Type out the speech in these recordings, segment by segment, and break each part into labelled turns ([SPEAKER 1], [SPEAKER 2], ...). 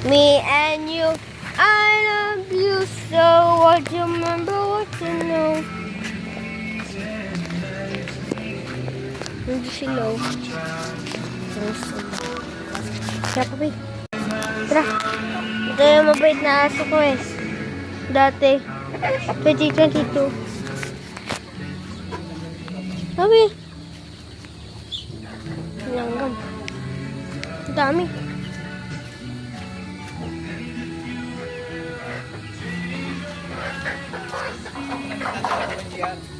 [SPEAKER 1] Me and you, I love you so. What you remember, what you know. Hindi sila. Tara, papi. Tara. Ito yung mabait na aso ko eh. Dati. 2022. Papi. Langgam. Ang dami.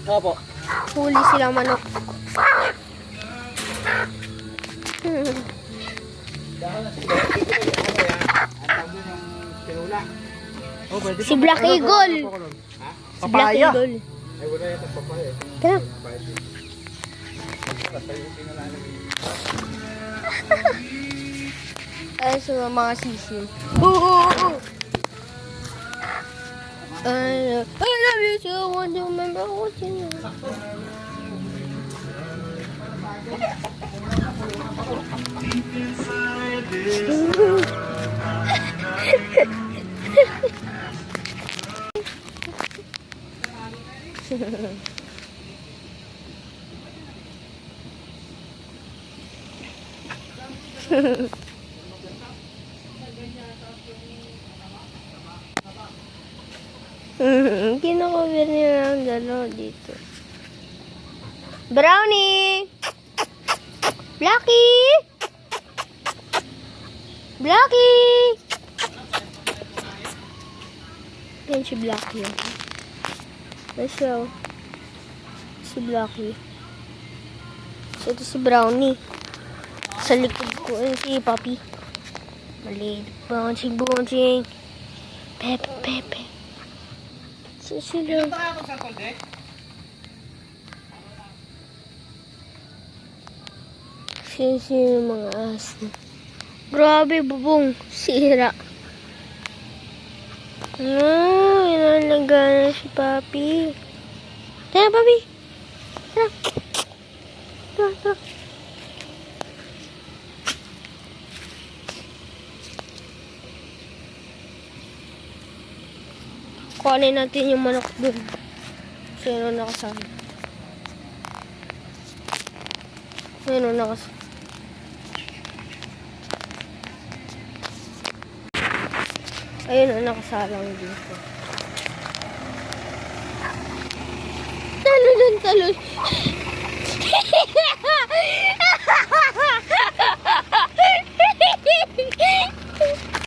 [SPEAKER 2] Opo.
[SPEAKER 1] Huli silang manok. Si Black Eagle. Si Black Eagle.
[SPEAKER 2] Ay, wala yata papaya.
[SPEAKER 1] Tara. Ay, sa mga sisim. I love you so. Want to remember what you know. Kinakawir nila ang dalawa dito. Brownie! Blackie! Blackie! Yan si Blackie. Yan siya. Si Blackie. So, ito si Brownie. Sa likod ko si Papi. Maliit. Bouncing, bouncing. Pepe, pepe. So, sila. Sino mga aso. Grabe, bubong. Sira. Inalaga na si Papi. Tara, Papi. Tara. Tara, tara. Kuhanin natin yung manok dun. Sino nakasama? Sino nakasama? Ayun o, nakasalang dito. Talon, talon.